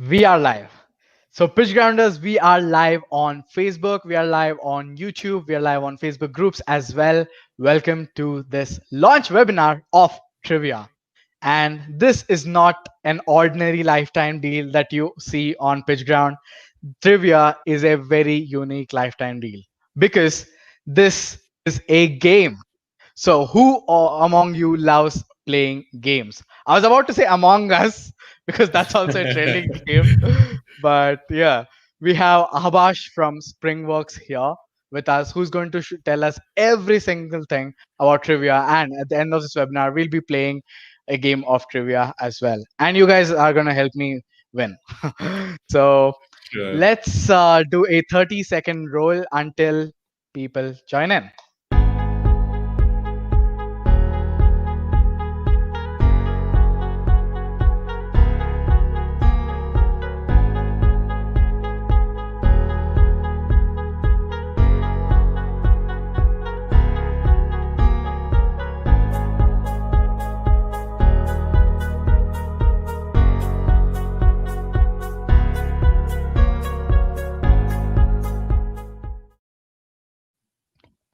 We are live. So, PitchGrounders, we are live on Facebook, we are live on YouTube, we are live on Facebook groups as well. Welcome to this launch webinar of Trivia. And this is not an ordinary lifetime deal that you see on PitchGround. Trivia is a very unique lifetime deal because this is a game. So, among you loves playing games? I was about to say Among Us because that's also a trending game. But yeah, we have Abash from Springworks here with us, who's going to tell us every single thing about trivia. And at the end of this webinar, we'll be playing a game of trivia as well. And you guys are going to help me win. So Sure. let's do a 30-second roll until people join in.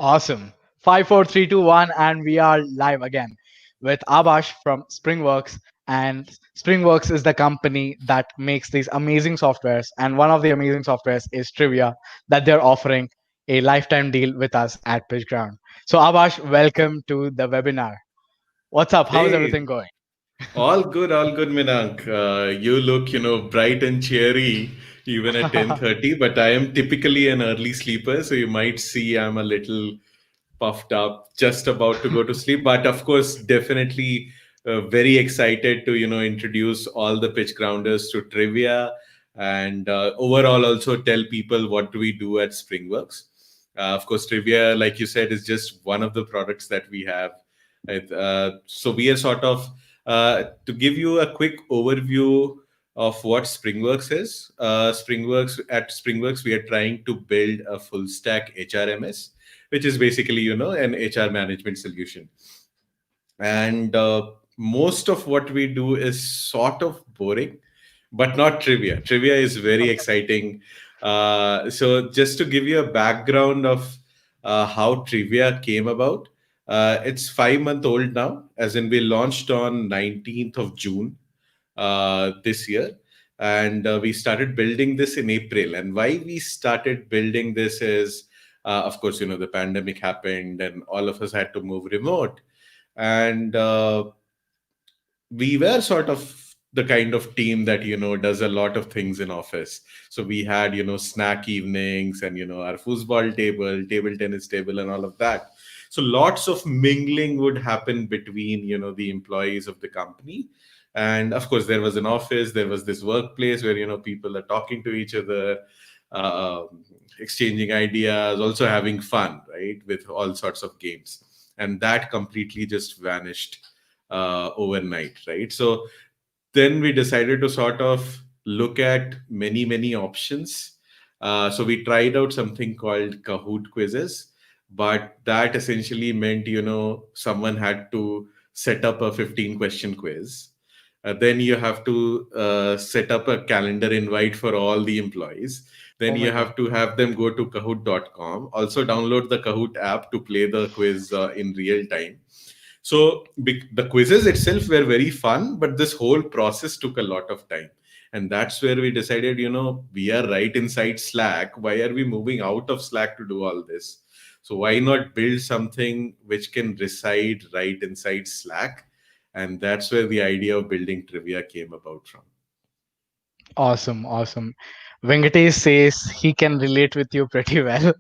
Awesome. 5, 4, 3, 2, 1, and we are live again with Abash from Springworks. And Springworks is the company that makes these amazing softwares. And one of the amazing softwares is Trivia that they're offering a lifetime deal with us at PitchGround. So, Abash, welcome to the webinar. What's up? How's Hey, everything going? all good, Minank. You look, bright and cheery even at 10:30, but I am typically an early sleeper, so you might see I'm a little puffed up, just about to go to sleep. But of course, definitely very excited to, introduce all the pitch grounders to trivia and overall also tell people what do we do at Springworks. Of course, trivia, like you said, is just one of the products that we have. So we are sort of to give you a quick overview of what Springworks is. Springworks, we are trying to build a full stack HRMS, which is basically, an HR management solution. And most of what we do is sort of boring, but not trivia. Trivia is very exciting. So just to give you a background of how trivia came about, it's 5 month old now, as in we launched on 19th of June this year. And we started building this in April. And why we started building this is, of course, the pandemic happened and all of us had to move remote. And we were sort of the kind of team that does a lot of things in office. So we had snack evenings and our foosball table tennis table and all of that. So lots of mingling would happen between the employees of the company. And of course there was an office, there was this workplace where people are talking to each other, uh, exchanging ideas, also having fun, right, with all sorts of games. And that completely just vanished overnight, right? So then we decided to sort of look at many options. So we tried out something called Kahoot quizzes, but that essentially meant someone had to set up a 15-question quiz. Then you have to set up a calendar invite for all the employees. Then Oh my you God. have to have them go to kahoot.com, also download the Kahoot app to play the quiz in real time. So the quizzes itself were very fun, but this whole process took a lot of time. And that's where we decided, we are right inside Slack. Why are we moving out of Slack to do all this? So why not build something which can reside right inside Slack? And that's where the idea of building trivia came about from. Awesome. Awesome. Venkatesh says he can relate with you pretty well.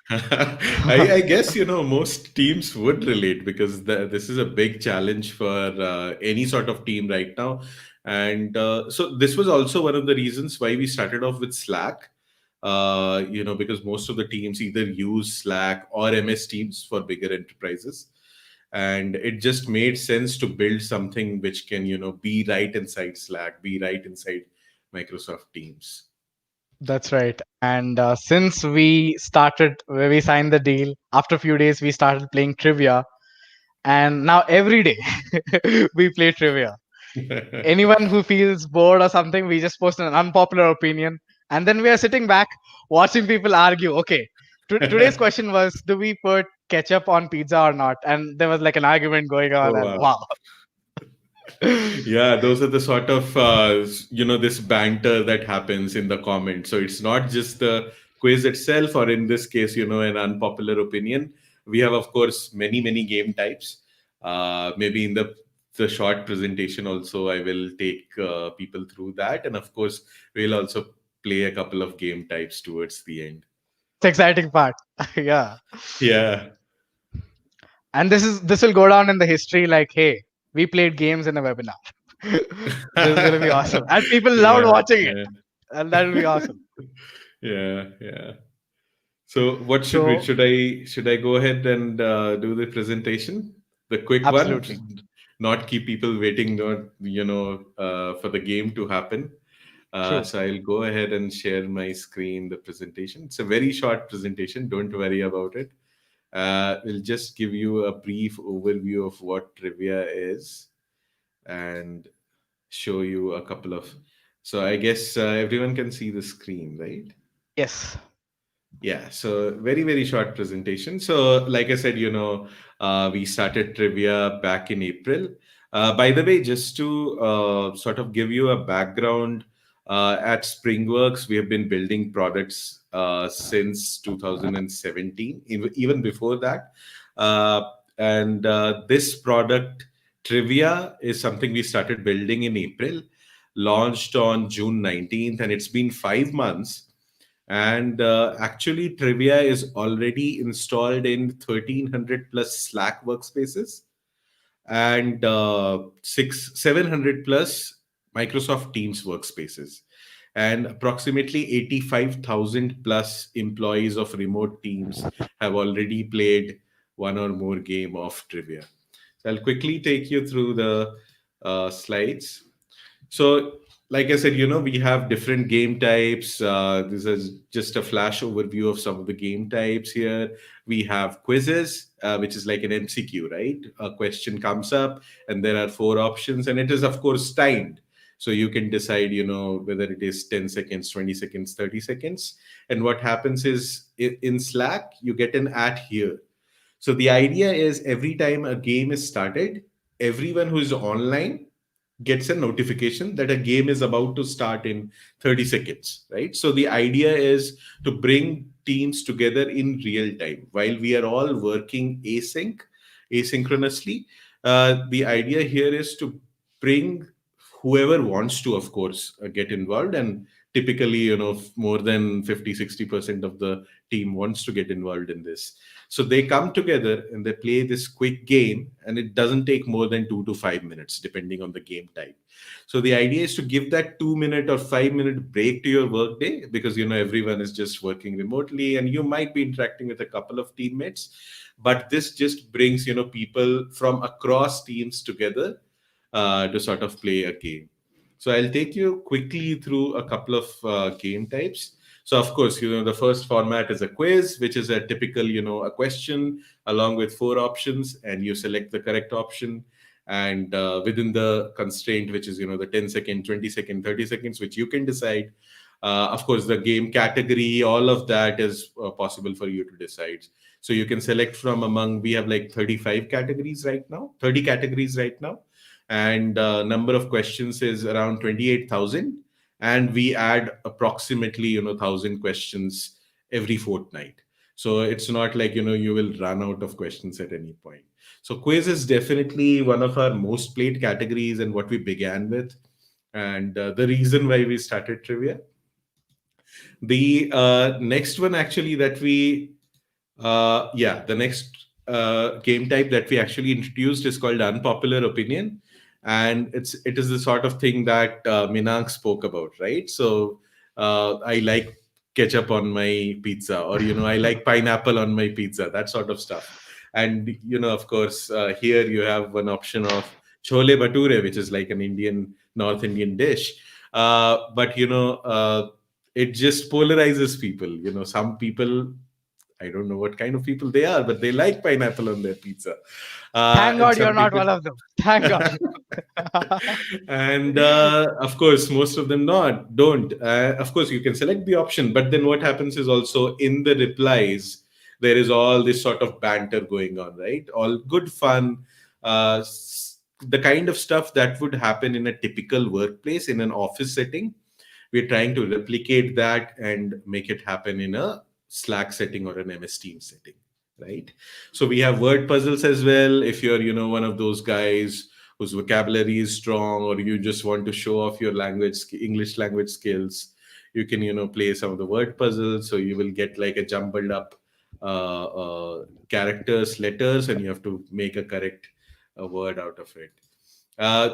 I guess most teams would relate because this is a big challenge for any sort of team right now, and so this was also one of the reasons why we started off with Slack. Because most of the teams either use Slack or MS Teams for bigger enterprises, and it just made sense to build something which can be right inside Slack, be right inside Microsoft Teams. That's right. And since we signed the deal, after a few days, we started playing trivia. And now every day we play trivia. Anyone who feels bored or something, we just post an unpopular opinion, and then we are sitting back watching people argue. Okay, today's question was, do we put ketchup on pizza or not? And there was like an argument going on, Oh and wow. wow. Yeah, those are the sort of this banter that happens in the comments. So it's not just the quiz itself, or in this case, an unpopular opinion. We have, of course, many game types. Maybe in the short presentation also, I will take people through that, and of course, we'll also play a couple of game types towards the end. It's exciting part. Yeah. Yeah. And this will go down in the history like, hey, we played games in a webinar. This is gonna be awesome, and people loved Yeah. watching it, Yeah. and that will be awesome. Yeah. Yeah. So what So should I go ahead and do the presentation? The quick one, absolutely not keep people waiting, not for the game to happen. true. So I'll go ahead and share my screen, the presentation. It's a very short presentation. Don't worry about it. We'll just give you a brief overview of what trivia is and show you a couple of. So I guess everyone can see the screen, right? Yes. Yeah, so very short presentation. So, like I said, we started trivia back in April. By the way, just to sort of give you a background, at Springworks, we have been building products since 2017, even before that. Uh, and this product, Trivia, is something we started building in April, launched on June 19th, and it's been 5 months. And actually, Trivia is already installed in 1,300 plus Slack workspaces and 700 plus Microsoft Teams workspaces, and approximately 85,000 plus employees of remote teams have already played one or more game of Trivia. So I'll quickly take you through the slides. So, like I said, we have different game types. This is just a flash overview of some of the game types here. We have quizzes, which is like an MCQ, right? A question comes up, and there are four options, and it is, of course, timed. So you can decide, whether it is 10 seconds, 20 seconds, 30 seconds. And what happens is in Slack, you get an at here. So the idea is every time a game is started, everyone who is online gets a notification that a game is about to start in 30 seconds, right? So the idea is to bring teams together in real time while we are all working asynchronously. The idea here is to bring whoever wants to, of course, get involved. And typically, more than 50-60% of the team wants to get involved in this. So they come together and they play this quick game, and it doesn't take more than 2 to 5 minutes, depending on the game type. So the idea is to give that 2 minute or 5 minute break to your workday, because everyone is just working remotely, and you might be interacting with a couple of teammates, but this just brings people from across teams together to sort of play a game. So I'll take you quickly through a couple of game types. So of course, the first format is a quiz, which is a typical, a question along with four options, and you select the correct option. And within the constraint, which is, the 10-second, 20-second, 30 seconds, which you can decide. Of course, the game category, all of that is possible for you to decide. So you can select from among, we have like 35 categories right now, 30 categories right now. And number of questions is around 28,000, and we add approximately 1,000 questions every fortnight. So it's not like you will run out of questions at any point. So quiz is definitely one of our most played categories and what we began with, and the reason why we started trivia. The next one actually that we the next game type that we actually introduced is called unpopular opinion, and it is the sort of thing that Minank spoke about, right? So I like ketchup on my pizza, or I like pineapple on my pizza, that sort of stuff. And of course, here you have one option of chole bhature, which is like an North Indian dish. But it just polarizes people. Some people, I don't know what kind of people they are, but they like pineapple on their pizza. Thank And God some you're not people, one of them. Thank God. And of course, most of them not don't. Of course, you can select the option, but then what happens is also in the replies there is all this sort of banter going on, right? All good fun, the kind of stuff that would happen in a typical workplace in an office setting. We're trying to replicate that and make it happen in a Slack setting or an MS Teams setting, right? So we have word puzzles as well. If you're, one of those guys whose vocabulary is strong, or you just want to show off your English language skills, you can, play some of the word puzzles. So you will get like a jumbled up characters, letters, and you have to make a correct word out of it.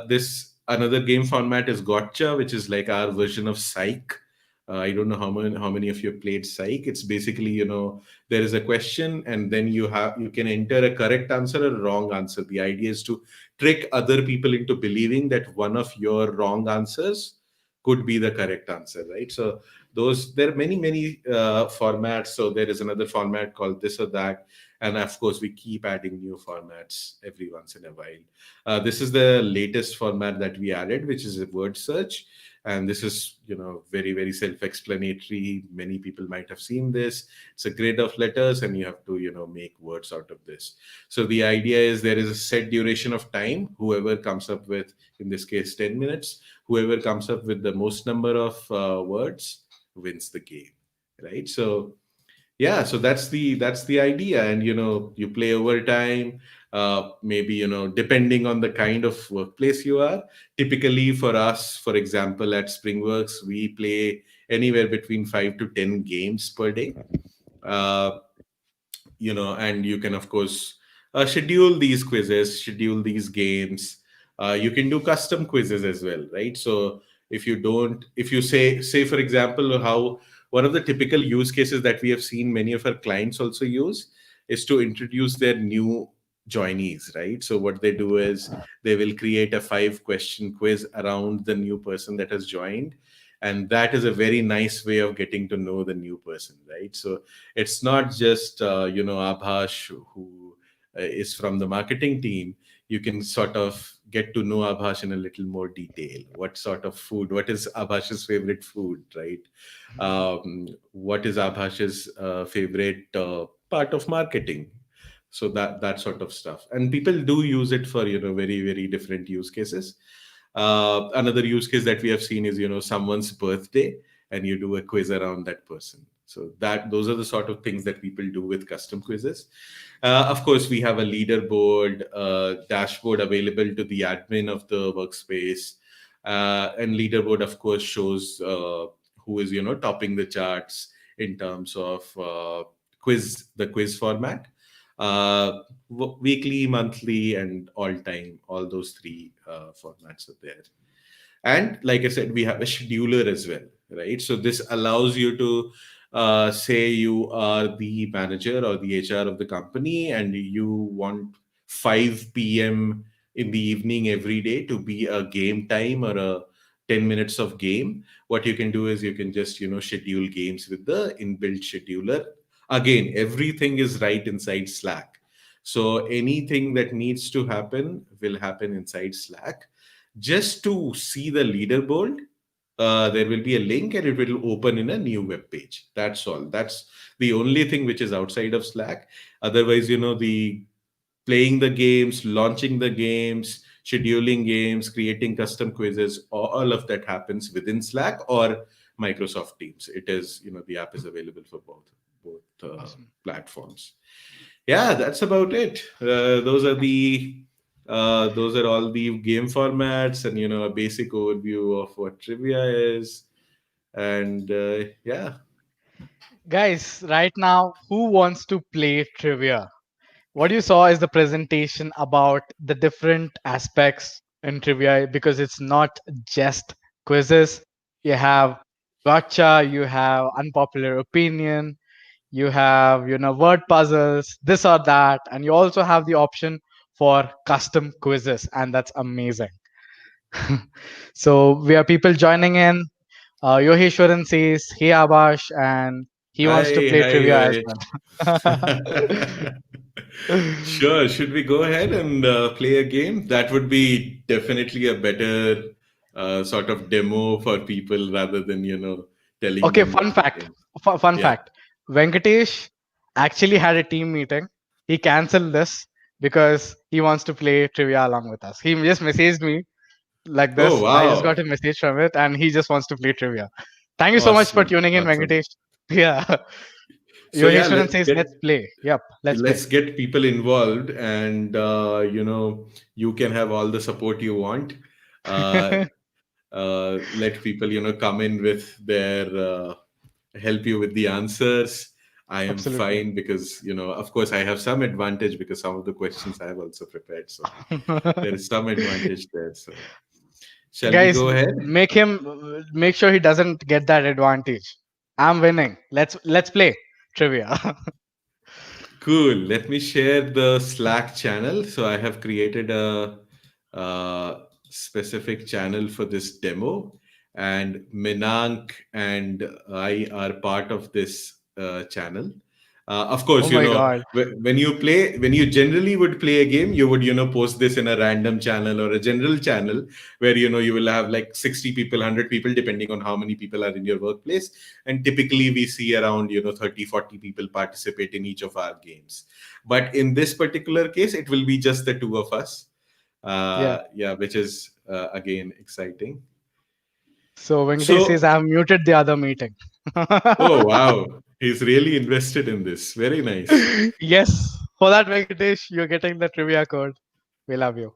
This another game format is Gotcha, which is like our version of Psych. I don't know how many of you have played Psych. It's basically, there is a question, and then you can enter a correct answer or a wrong answer. The idea is to trick other people into believing that one of your wrong answers could be the correct answer, right? So those there are many formats. So there is another format called this or that, and of course we keep adding new formats every once in a while. This is the latest format that we added, which is a word search. And this is, very, very self-explanatory. Many people might have seen this. It's a grid of letters, and you have to, make words out of this. So the idea is there is a set duration of time. Whoever comes up with, in this case, 10 minutes, whoever comes up with the most number of words wins the game, right? So yeah, so that's the idea. And you play over time. Maybe, depending on the kind of workplace you are. Typically for us, for example, at Springworks, we play anywhere between 5 to 10 games per day. uh, and you can of course schedule these quizzes, schedule these games. You can do custom quizzes as well, right? So if you say for example, how one of the typical use cases that we have seen many of our clients also use is to introduce their new joinees, right? So what they do is they will create a 5 question quiz around the new person that has joined, and that is a very nice way of getting to know the new person, right? So it's not just Abhash who is from the marketing team. You can sort of get to know Abhash in a little more detail. What sort of food, what is Abhash's favorite food, right? What is Abhash's favorite part of marketing? So that sort of stuff, and people do use it for very, very different use cases. Another use case that we have seen is someone's birthday, and you do a quiz around that person. So that those are the sort of things that people do with custom quizzes. Of course, we have a leaderboard dashboard available to the admin of the workspace, and leaderboard, of course, shows who is topping the charts in terms of the quiz format. Weekly, monthly, and all time. All those three formats are there. And like I said, we have a scheduler as well, right? So this allows you to say you are the manager or the HR of the company, and you want 5 p.m. in the evening every day to be a game time or a 10 minutes of game. What you can do is you can just schedule games with the inbuilt scheduler. Again, everything is right inside Slack. So anything that needs to happen will happen inside Slack. Just to see the leaderboard, there will be a link, and it will open in a new web page. That's all. That's the only thing which is outside of Slack. Otherwise, the playing the games, launching the games, scheduling games, creating custom quizzes, all of that happens within Slack or Microsoft Teams. It is, the app is available for both Awesome. platforms. Yeah, that's about it. Those are all the game formats, and a basic overview of what trivia is. And yeah. Guys, right now, who wants to play trivia? What you saw is the presentation about the different aspects in trivia, because it's not just quizzes. You have gotcha, you have unpopular opinion, you have word puzzles, this or that, and you also have the option for custom quizzes, and that's amazing. So we have people joining in. Yoheshwaran says, "Hey Abash," and He wants to Hi, play hi, trivia as hi. well. Sure. Should we go ahead and play a game? That would be definitely a better sort of demo for people rather than, telling Okay, them what fun the fact. game. Fun Yeah. fact. Venkatesh actually had a team meeting. He canceled this because he wants to play trivia along with us. He just messaged me like Oh, this. I just got wow. a message from it, and he just wants to play trivia. Thank you so much for Awesome. tuning in, Awesome. Venkatesh. Yeah. So yeah, Yogeshwaran says, let's play. Yep, let's play. let's get people involved, and you can have all the support you want. Uh, Let people come in with their help you with the answers. I am Absolutely. fine because of course I have some advantage because some of the questions I have also prepared, so there is some advantage there. So shall we Guys, go ahead? make sure he doesn't get that advantage. I'm winning. Let's play trivia. Cool. Let me share the Slack channel. So I have created a, specific channel for this demo, and Minank and I are part of this channel. Of Oh course, my god. when you generally would play a game, you would post this in a random channel or a general channel where you will have like 60 people, 100 people, depending on how many people are in your workplace, and typically we see around 30, 40 people participate in each of our games. But in this particular case it will be just the two of us. Yeah. Yeah, which is again exciting. So Venkatesh says So, I've muted the other meeting. oh wow, he's really invested in this. Very nice. Yes. For that, Venkatesh, you're getting the trivia code. We love you.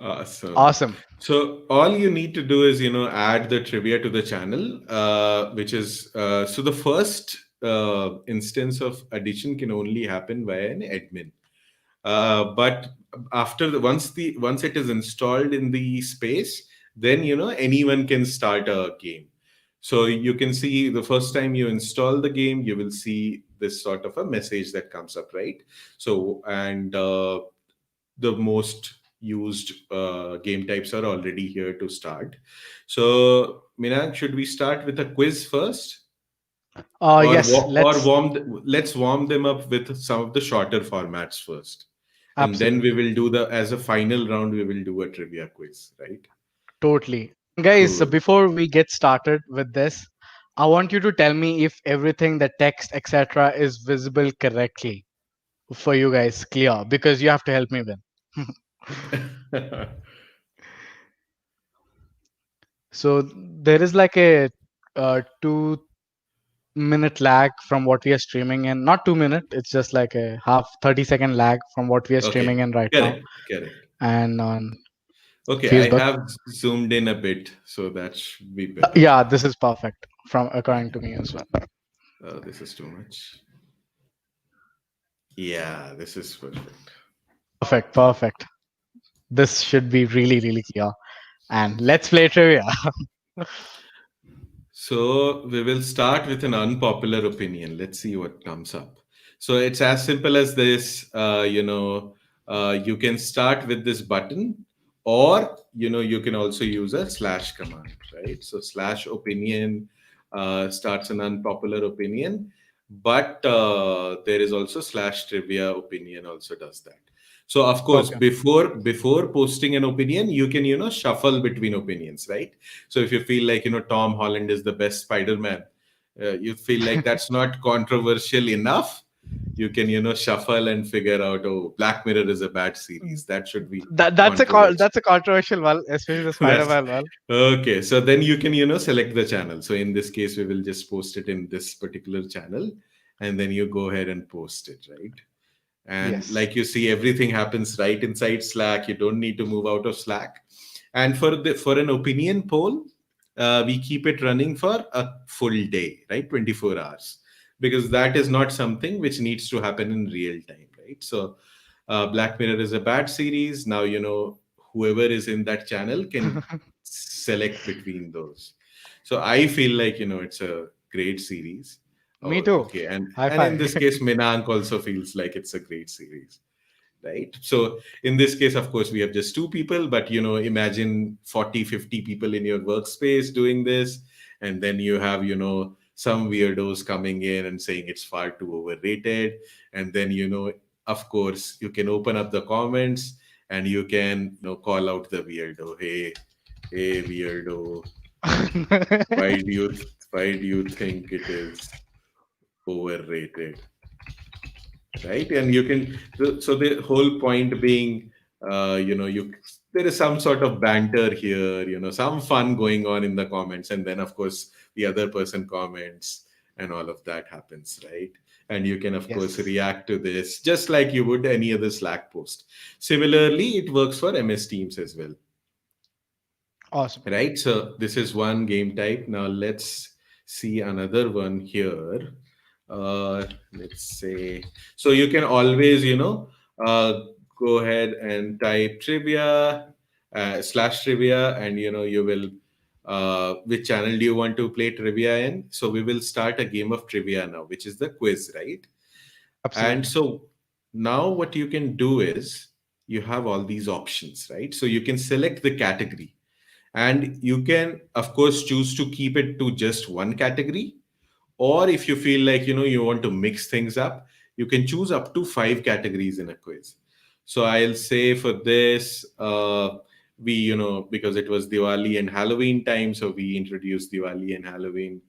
Awesome. Awesome. So all you need to do is, add the trivia to the channel, which is so the first instance of addition can only happen via an admin. But after once it is installed in the space, then anyone can start a game. So you can see the first time you install the game, you will see this sort of a message that comes up, right? So and the most used game types are already here to start. So, Minang, should we start with a quiz first, Yes, let's let's warm them up with some of the shorter formats first, and then we absolutely. will do the as a final round. We will do a trivia quiz, right? Totally. Guys, so Cool. before we get started with this, I want you to tell me if everything, the text, etc., is visible correctly for you guys, clear, because you have to help me win. So there is like a 2 minute lag from what we are streaming in. Not 2 minute, it's just like a half 30-second lag from what we are streaming Okay, in right now. correct, correct. And on Okay, I Facebook. have zoomed in a bit, so that should be better. Yeah, this is perfect from according to me as well. This is too much. Yeah, this is perfect. Perfect, perfect. This should be really, really clear. And let's play trivia. So we will start with an unpopular opinion. Let's see what comes up. So it's as simple as this. You can start with this button, or you can also use a slash command, right? So slash opinion starts an unpopular opinion, but there is also slash trivia opinion also does that. So of course, Okay. before posting an opinion, you can shuffle between opinions, right? So if you feel like Tom Holland is the best Spider-Man, you feel like that's not controversial enough, you can shuffle and figure out, oh, Black Mirror is a bad series, that should be controversial. That's a controversial one, especially the That's Spider-Man one. okay. So then you can select the channel. So in this case, we will just post it in this particular channel, and then you go ahead and post it, right? And Yes. like you see, everything happens right inside Slack. You don't need to move out of Slack. And for an opinion poll, we keep it running for a full day, right? 24 hours, because that is not something which needs to happen in real time, right? So Black Mirror is a bad series. Now whoever is in that channel can select between those. So I feel like it's a great series. Me Oh, too. okay. and High and in five. this case, Minank also feels like it's a great series, right? So in this case, of course, we have just two people, but imagine 40, 50 people in your workspace doing this, and then you have some weirdos coming in and saying it's far too overrated. And then, of course, you can open up the comments and you can, call out the weirdo. Hey, weirdo, why do you think it is overrated, right? And you can, so the whole point being, you there is some sort of banter here, some fun going on in the comments, and then of course the other person comments, and all of that happens, right? And you can of course Yes. react to this just like you would any other Slack post. Similarly, it works for MS Teams as well. Awesome. Right, so this is one game type. Now let's see another one here. Let's say, so you can always, uh, go ahead and type trivia, slash trivia, and you will, which channel do you want to play trivia in? So we will start a game of trivia now, which is the quiz, right? And Absolutely. so now what you can do is you have all these options, right? So you can select the category, and you can of course choose to keep it to just one category, or if you feel like you want to mix things up, you can choose up to 5 categories in a quiz. So I'll say for this, we, because it was Diwali and Halloween time, so we introduced Diwali and Halloween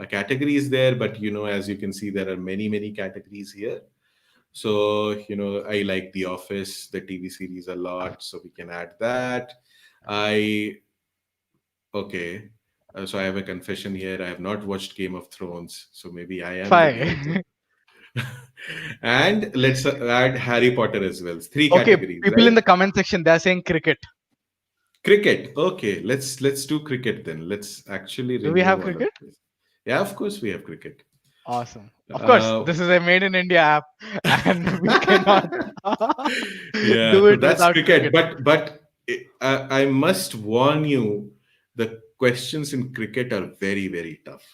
categories there. But as you can see, there are many categories here. So I like The Office, the TV series, a lot, so we can add that. I Okay. So I have a confession here. I have not watched Game of Thrones, so maybe I am the weirdo. Fine. And let's add Harry Potter as well. Three Okay, categories, people in right? the comment section, they're saying cricket. Cricket. Okay, let's do cricket then. Let's actually Do we remove have all of cricket? this. Yeah, of course we have cricket. Awesome. Of course, Uh, this is a made in India app, and we cannot yeah, do so it that's without cricket. cricket. But I must warn you, the questions in cricket are very tough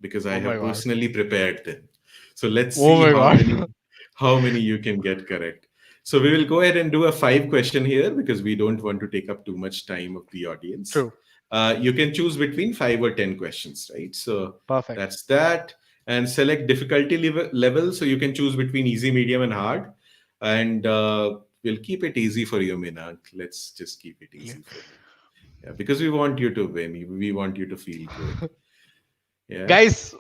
because I Oh my have god. personally prepared them. So let's Oh see my how god. many you can get correct. So we will go ahead and do a 5 question here because we don't want to take up too much time of the audience. True. You can choose between 5 or 10 questions, right? So Perfect. that's that. And select difficulty level. So you can choose between easy, medium, and hard. And we'll keep it easy for you, Minank. Let's just keep it Yeah. easy for you. Yeah, because we want you to win. We want you to feel good. Yeah. Guys,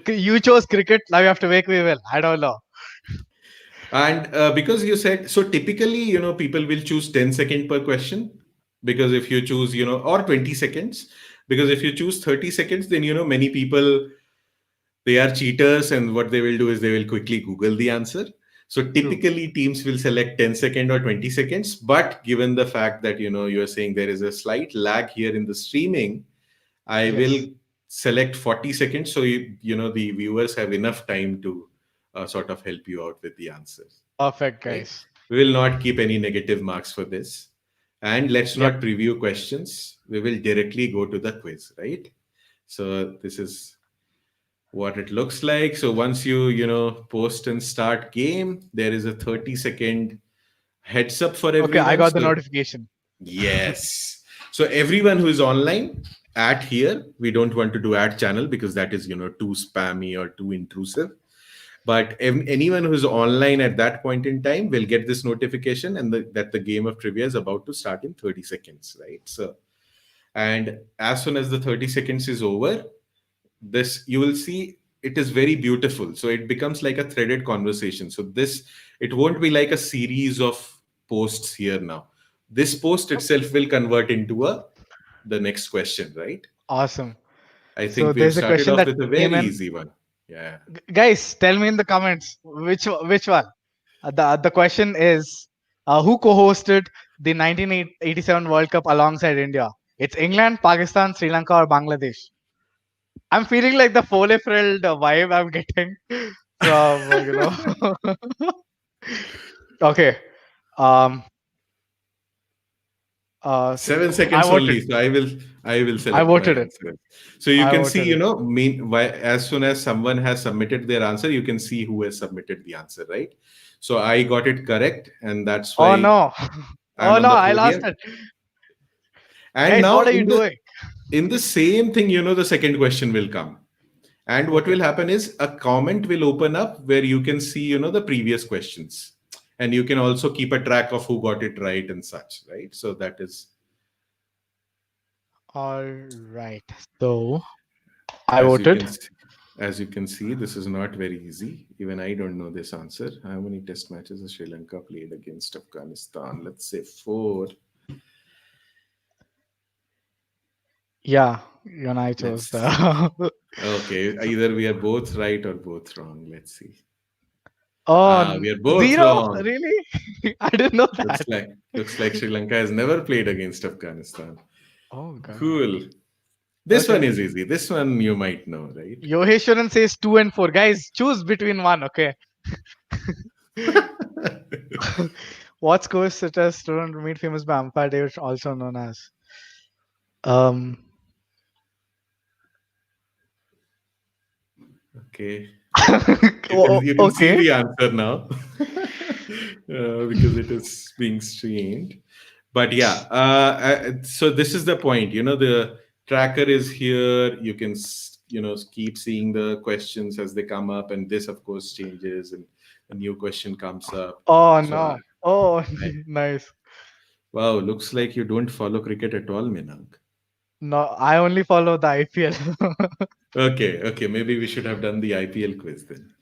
you chose cricket. Now you have to make me well. I don't know. And because you said, so typically, people will choose 10 seconds per question, because if you choose, or 20 seconds, because if you choose 30 seconds, then, many people, they are cheaters, and what they will do is they will quickly Google the answer. So True. typically teams will select 10 seconds or 20 seconds. But given the fact that, you're saying there is a slight lag here in the streaming, I will Yes. select 40 seconds. So, the viewers have enough time to sort of help you out with the answers. Perfect, Right? guys. We will not keep any negative marks for this. And let's Yep. not preview questions. We will directly go to the quiz, right? So this is what it looks like. So once you, post and start game, there is a 30-second heads up for Okay, I everyone. got the So notification. yes. So everyone who is online at here, we don't want to do ad channel because that is, too spammy or too intrusive. But anyone who is online at that point in time will get this notification, and that the game of trivia is about to start in 30 seconds, right? So, and as soon as the 30 seconds is over, this you will see it is very beautiful. So it becomes like a threaded conversation. So this, it won't be like a series of posts here now. This post Yep. itself will convert into the next question, right? Awesome. I So think we've there's a started question off that with a came very in. easy one. Yeah. Guys, tell me in the comments which one. The question is, who co-hosted the 1987 World Cup alongside India? It's England, Pakistan, Sri Lanka, or Bangladesh. I'm feeling like the Foley Frilled vibe I'm getting from Okay. Um. Seven I seconds voted. only. So I will I select my voted it. answer. So you I can see, voted it. as soon as someone has submitted their answer, you can see who has submitted the answer, right? So I got it correct, and that's Oh why no. I'm Oh on no, the I lost podium. it. And Guys, now what are you doing? in the same thing, the second question will come. And what Okay. will happen is a comment will open up where you can see, the previous questions. And you can also keep a track of who got it right and such, right? So that is, All right. So I as you voted. can see, as you can see, this is not very easy. Even I don't know this answer. How many test matches has Sri Lanka played against Afghanistan? Let's say four. Yeah, you and I chose Let's the. Okay, either we are both right or both wrong. Let's see. Oh, We are both zero? wrong. Really? I didn't know Looks that. like looks like Sri Lanka has never played against Afghanistan. Oh God. Cool. This one Okay. is easy. This one you might know, right? Yoheshwaran says 2 and 4. Guys, choose between one. Okay. What scores such as student made famous by Umpire David, also known as um. Okay. You can see Okay. the answer now because it is being streamed. But yeah, so this is the point. The tracker is here. You can keep seeing the questions as they come up, and this of course changes, and a new question comes up. Oh So no. Oh, I nice. wow, looks like you don't follow cricket at all, Minang. No, I only follow the IPL. Okay, maybe we should have done the IPL quiz then.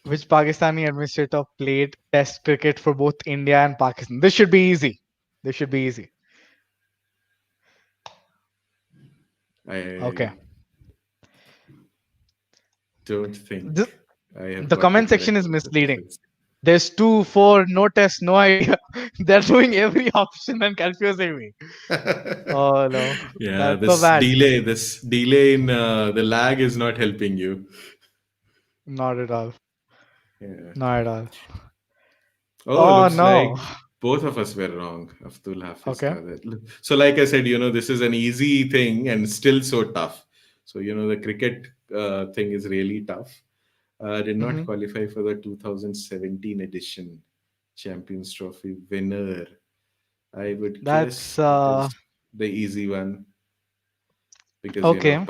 Which Pakistani administrator played Test cricket for both India and Pakistan? This should be easy. This should be easy. Okay. I don't The, think I have the got the comment correct section is answer for misleading. this. There's 2, 4, no test, no idea. They're doing every option and confusing me. Oh no, Yeah, that's so bad. this delay in the lag is not helping you. Not at all. Yeah. Not at all. Oh, Oh looks like no. both of us were wrong. Abdul Hafiz Okay. Kader. So, like I said, this is an easy thing and still so tough. So, the cricket thing is really tough. Did not Hmm. qualify for the 2017 edition Champions Trophy winner. I would That's guess that is the easy one because, okay.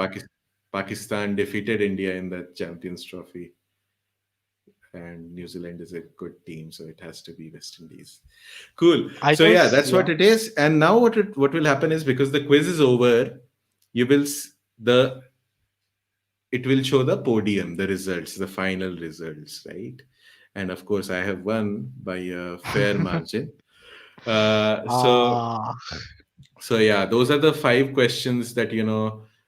Pakistan defeated India in the Champions Trophy, and New Zealand is a good team, so it has to be West Indies. Cool. I So yeah, chose, that's what yeah. it is. And now what will happen is, because the quiz is over, you will the it will show the podium, the results, the final results, right? And of course, I have won by a fair margin. Uh, so Ah, so yeah, those are the five questions that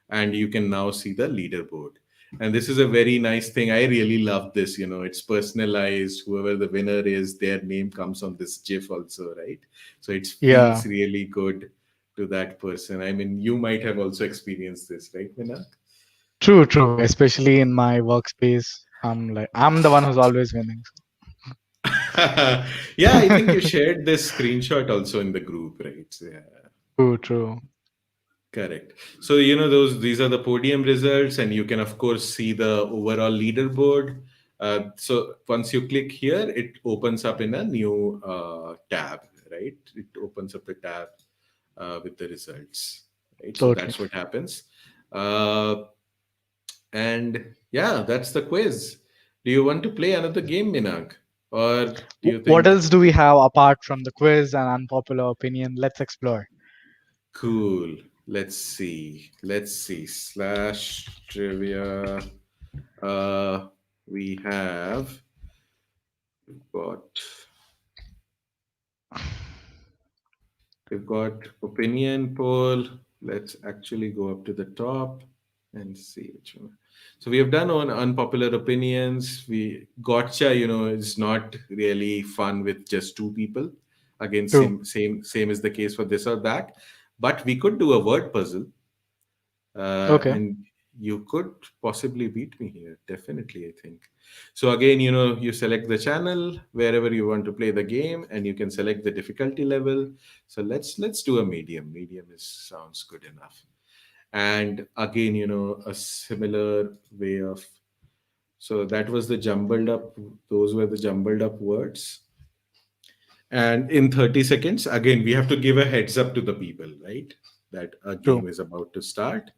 and you can now see the leaderboard. And this is a very nice thing. I really love this. It's personalized. Whoever the winner is, their name comes on this GIF also, right? So it yeah. feels really good to that person. I mean, you might have also experienced this, right, Minak? True, true. Especially in my workspace, I'm the one who's always winning. Yeah, I think you shared this screenshot also in the group, right? So, yeah. True, true. Correct. So these are the podium results, and you can of course see the overall leaderboard. So once you click here, it opens up in a new tab, right? It opens up a tab with the results, right? So Totally. that's what happens. Uh, and yeah, that's the quiz. Do you want to play another game, Minag, or do you What think? else do we have apart from the quiz and unpopular opinion? Let's explore. Cool. Let's see. Let's see. Slash trivia. Uh, we have got we've got opinion poll. Let's actually go up to the top and see which one. So we have done on unpopular opinions. We gotcha, is not really fun with just two people. Again, True. same is the case for this or that. But we could do a word puzzle, Okay. and you could possibly beat me here. Definitely, I think. So again, you select the channel wherever you want to play the game, and you can select the difficulty level. So let's do a medium. Medium is sounds good enough. And again, a similar way of. So that was the jumbled up. Those were the jumbled up words. And in 30 seconds, again, we have to give a heads up to the people, right? That a True. game is about to start.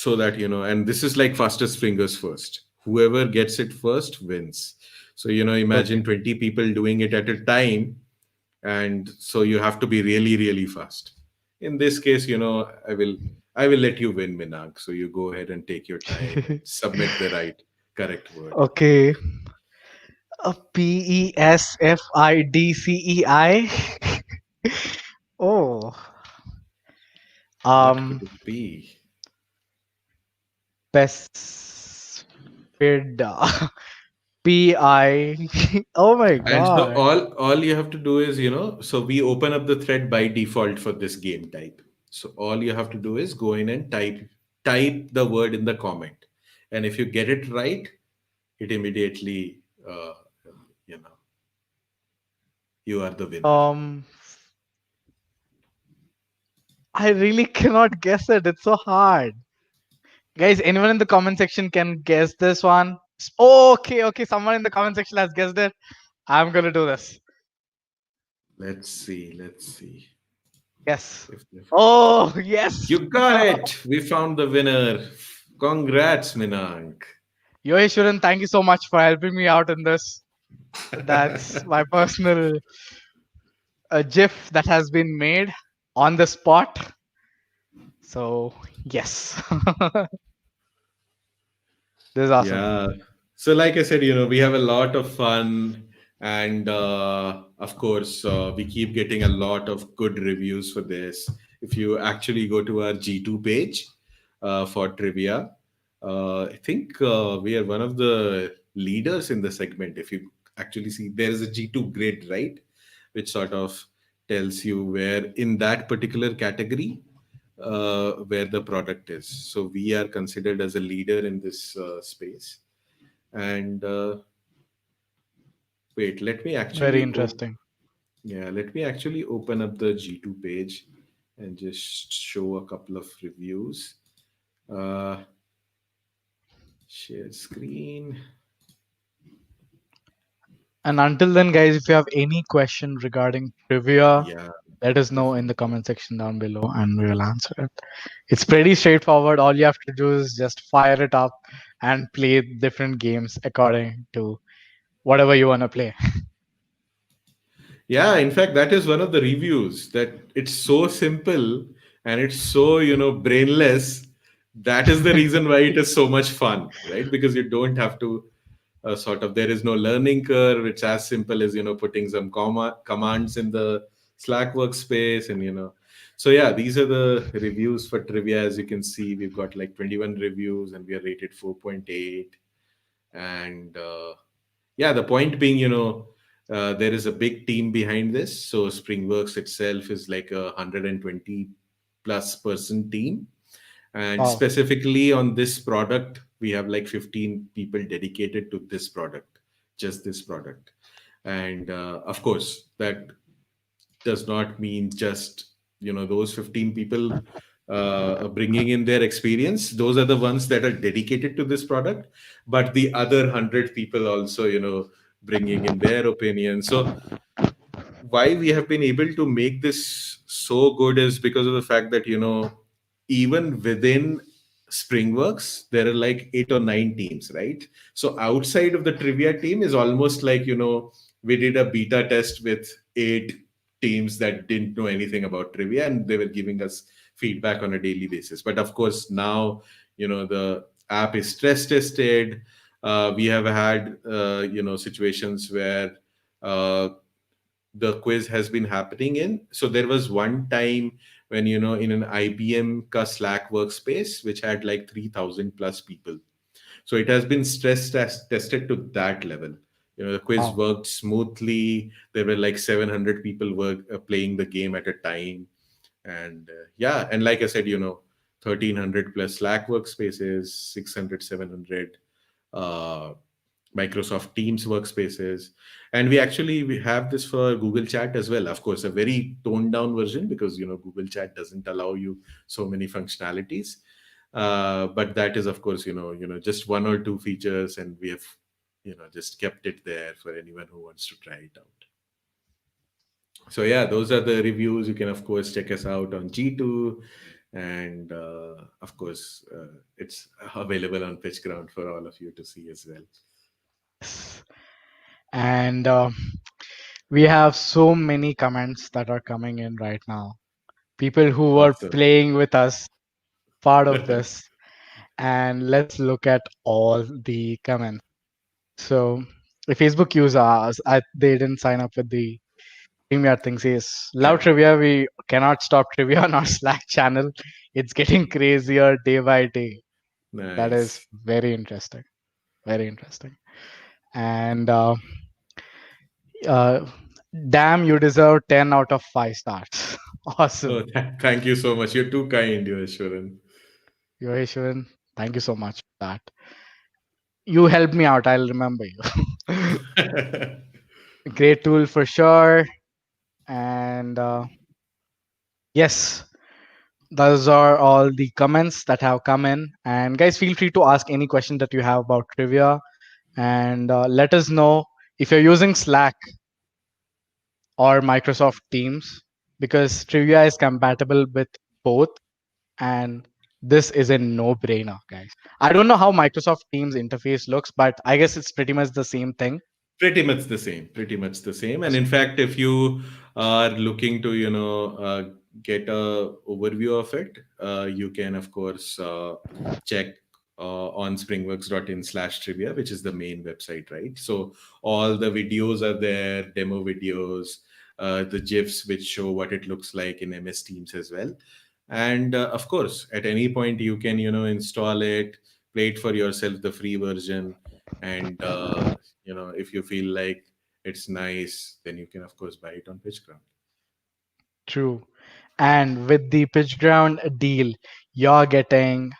so that and this is like fastest fingers first. Whoever gets it first wins. So imagine Okay. 20 people doing it at a time, and so you have to be really really fast. In this case, I will let you win, Minank. So you go ahead and take your time and submit the right correct word. Okay. PESFIDCEI. Oh. What could Um. it be? Pesfida. PI. Oh my And so god. all you have to do is, so we open up the thread by default for this game type. So all you have to do is go in and type the word in the comment. And if you get it right, it immediately you know you are the winner. Um. I really cannot guess it. It's so hard. Guys, anyone in the comment section can guess this one? Okay, okay. Someone in the comment section has guessed it. I'm gonna do this. Let's see Yes. if Oh, yes. you got it. We found the winner. Congrats, Minank. Yoheshuran, thank you so much for helping me out in this. That's my personal GIF that has been made on the spot. So, yes. This is awesome. Yeah. So, like I said, we have a lot of fun, and of course, we keep getting a lot of good reviews for this. If you actually go to our G2 page for trivia, I think we are one of the leaders in the segment. If you actually see, there is a G2 grid, right? Which sort of tells you where in that particular category where the product is. So we are considered as a leader in this space. And wait, Very interesting. let me actually open up the G2 page and just show a couple of reviews. Uh, Share screen. And until then, guys, if you have any question regarding trivia, Yeah, let us know in the definitely. comment section down below and we will answer it. It's pretty straightforward. All you have to do is just fire it up and play different games according to whatever you want to play. Yeah, in fact, that is one of the reviews, that it's so simple and it's so, brainless. That is the reason why it is so much fun, right? Because you don't have to there is no learning curve. It's as simple as, putting some commands in the Slack workspace, and, so yeah, these are the reviews for trivia. As you can see, we've got like 21 reviews and we are rated 4.8. And yeah, the point being, there is a big team behind this. So Springworks itself is like 120 plus person team, and Wow. specifically on this product, we have like 15 people dedicated to this product, just this product. And of course, that does not mean just those 15 people bringing in their experience. Those are the ones that are dedicated to this product, but the other 100 people also bringing in their opinion. So why we have been able to make this so good is because of the fact that even within Springworks there are like 8 or 9 teams, right? So outside of the trivia team is almost like we did a beta test with 8 teams that didn't know anything about trivia, and they were giving us feedback on a daily basis. But of course now the app is stress tested. We have had situations where uh, the quiz has been happening in. So there was one time when in an IBM ka Slack workspace which had like 3,000 plus people. So it has been tested to that level. The quiz Wow. worked smoothly. There were like 700 people playing the game at a time. And yeah, and like I said, 1,300 plus Slack workspaces, 600, 700 uh, Microsoft Teams workspaces. And we have this for Google Chat as well. Of course, a very toned down version, because Google Chat doesn't allow you so many functionalities. But that is, of course, just 1 or 2 features, and we have just kept it there for anyone who wants to try it out. So yeah, those are the reviews. You can of course check us out on G2, and of course, it's available on PitchGround for all of you to see as well. Yes. And we have so many comments that are coming in right now. People who were Awesome. playing with us, part of this. And let's look at all the comments. So, the Facebook users, they didn't sign up with the Premier thing. Says, love Yeah, trivia. We cannot stop trivia on our Slack channel. It's getting crazier day by day. That is nice. very interesting. Very interesting. And uh, damn, you deserve 10 out of 5 stars. Awesome. Oh, thank you so much. You're too kind, you Ashwaran. Yoheshwaran, thank you so much for that. You helped me out. I'll remember you. Great tool for sure. And yes, those are all the comments that have come in. And guys, feel free to ask any question that you have about trivia. And let us know if you're using Slack or Microsoft Teams, because trivia is compatible with both. And this is a no-brainer, guys. I don't know how Microsoft Teams interface looks, but I guess it's pretty much the same thing. Pretty much the same. Pretty much the same. And in Awesome. fact, if you are looking to, get a overview of it, you can of course check on springworks.in/trivia, which is the main website, right? So all the videos are there, demo videos, the GIFs which show what it looks like in MS Teams as well. And of course, at any point you can, install it, play it for yourself, the free version, and if you feel like it's nice, then you can of course buy it on PitchGround. True. And with the PitchGround deal, you're getting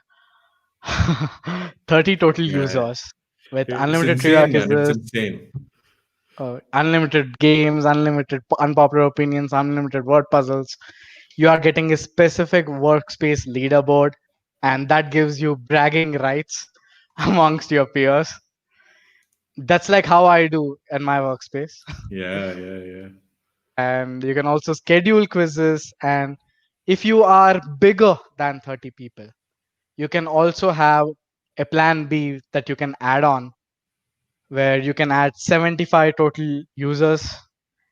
30 total Yeah, users with it's unlimited trivia insane, man. It's quizzes, insane. unlimited games, unlimited unpopular opinions, unlimited word puzzles. You are getting a specific workspace leaderboard, and that gives you bragging rights amongst your peers. That's like how I do in my workspace. Yeah, yeah, yeah. And you can also schedule quizzes. And if you are bigger than 30 people, you can also have a plan B that you can add on, where you can add 75 total users,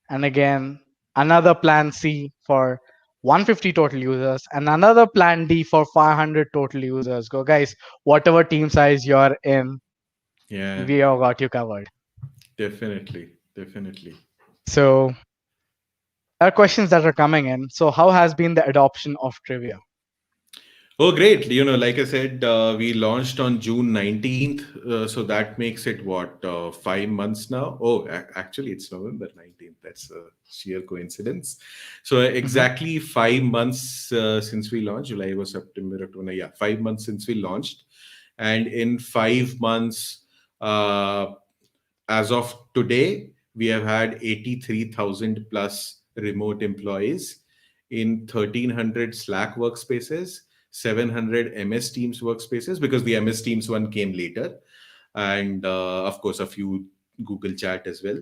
and again another plan C for 150 total users, and another plan D for 500 total users. Go guys, whatever team size you're in, Yeah, we have got you covered. definitely, definitely. So there are questions that are coming in. So how has been the adoption of trivia? Oh, great. Like I said, we launched on June 19th. So that makes it what, 5 months now? Oh, actually, it's November 19th. That's a sheer coincidence. So Mhm. exactly 5 months since we launched, July was September, October. Yeah, 5 months since we launched. And in 5 months, uh, as of today, we have had 83,000 plus remote employees in 1,300 Slack workspaces, 700 MS Teams workspaces, because the MS Teams one came later, and of course, a few Google Chat as well.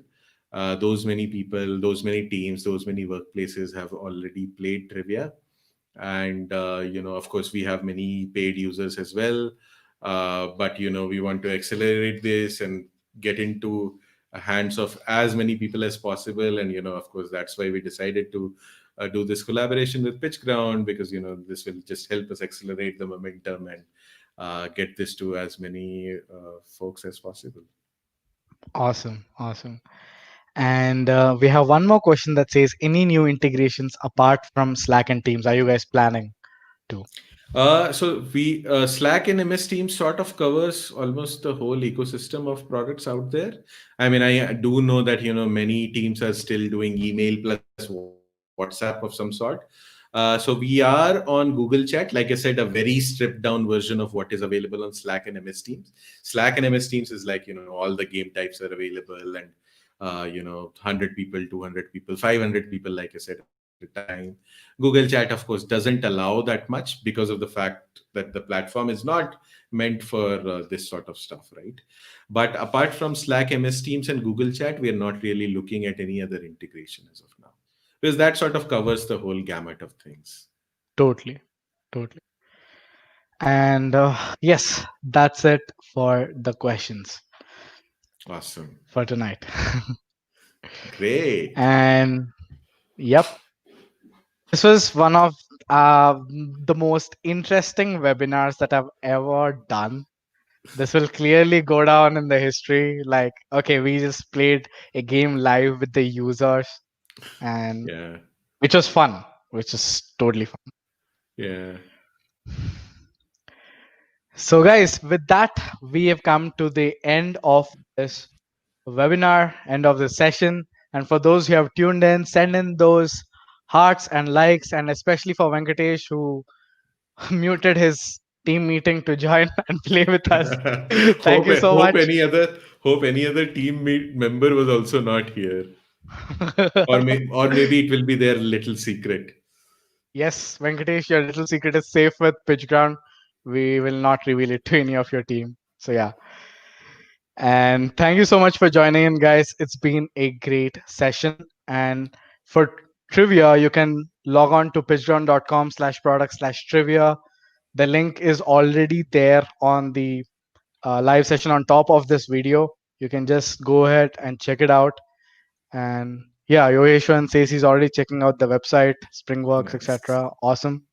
Those many people, those many teams, those many workplaces have already played trivia. And of course, we have many paid users as well. But we want to accelerate this and get into hands of as many people as possible. And of course, that's why we decided to do this collaboration with PitchGround, because this will just help us accelerate the momentum and get this to as many folks as possible. Awesome, awesome. And we have one more question that says, any new integrations apart from Slack and Teams are you guys planning to? So we Slack and MS Teams sort of covers almost the whole ecosystem of products out there. I mean, I do know that many teams are still doing email plus WhatsApp of some sort. So we are on Google Chat, like I said, a very stripped down version of what is available on Slack and MS Teams. Slack and MS Teams is like all the game types are available, and 100 people, 200 people, 500 people, like I said, at a time. Google Chat, of course, doesn't allow that much because of the fact that the platform is not meant for this sort of stuff, right? But apart from Slack, MS Teams, and Google Chat, we are not really looking at any other integration as of now, because that sort of covers the whole gamut of things. Totally. Totally. And yes, that's it for the questions Awesome. for tonight. Great. And yep, this was one of the most interesting webinars that I've ever done. This will clearly go down in the history. Like, okay, we just played a game live with the users, and Yeah. which was fun, which is totally fun. Yeah. So, guys, with that, we have come to the end of this webinar, end of the session. And for those who have tuned in, send in those hearts and likes, and especially for Venkatesh, who muted his team meeting to join and play with us. Thank hope you so hope much. any other member was also not here, or maybe it will be their little secret. Yes, Venkatesh, your little secret is safe with PitchGround. We will not reveal it to any of your team. So, yeah. And thank you so much for joining in, guys. It's been a great session. And for trivia, you can log on to pitchground.com/product/trivia. The link is already there on the live session on top of this video. You can just go ahead and check it out. And yeah, Yoheshwan says he's already checking out the website, Springworks, Nice. etc. Awesome.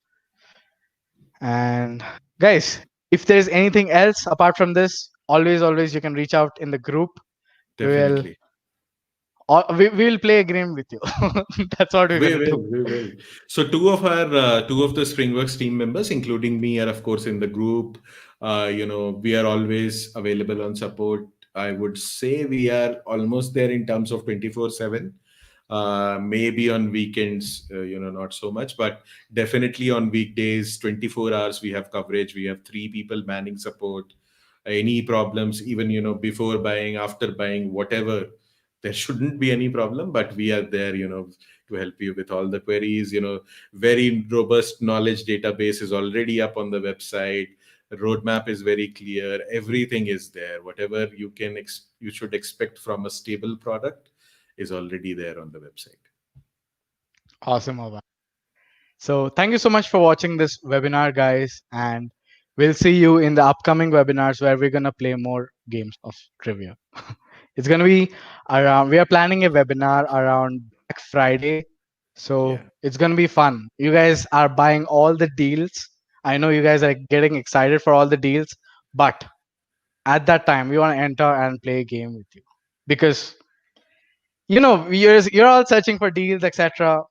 And guys, if there's anything else apart from this, always you can reach out in the group. We will Definitely. we will play a game with you. That's what we're We gonna do. will, we will. So two of the Springworks team members, including me, are of course in the group. We are always available on support. I would say we are almost there in terms of 24/7. Maybe on weekends, not so much, but definitely on weekdays, 24 hours we have coverage. We have three people manning support. Any problems, even before buying, after buying, whatever, there shouldn't be any problem. But we are there, to help you with all the queries. Very robust knowledge database is already up on the website. Roadmap is very clear. Everything is there. Whatever you should expect from a stable product is already there on the website. Awesome, Abha. So thank you so much for watching this webinar, guys, and we'll see you in the upcoming webinars where we're gonna play more games of trivia. It's gonna be around. We are planning a webinar around Black Friday, so Yeah. it's gonna be fun. You guys are buying all the deals. I know you guys are getting excited for all the deals, but at that time, we want to enter and play a game with you because you're all searching for deals, etc.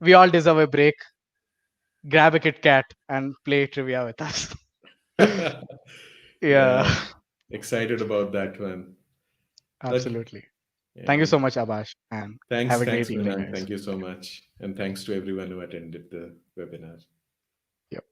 We all deserve a break. Grab a Kit Kat and play trivia with us. Yeah. Yeah, Excited about that one. Okay. absolutely. Thank you Yeah. so much, Abash, and have a Thanks, great evening, Minang. guys. Thank you so much. And thanks to everyone who attended the webinar. Yep.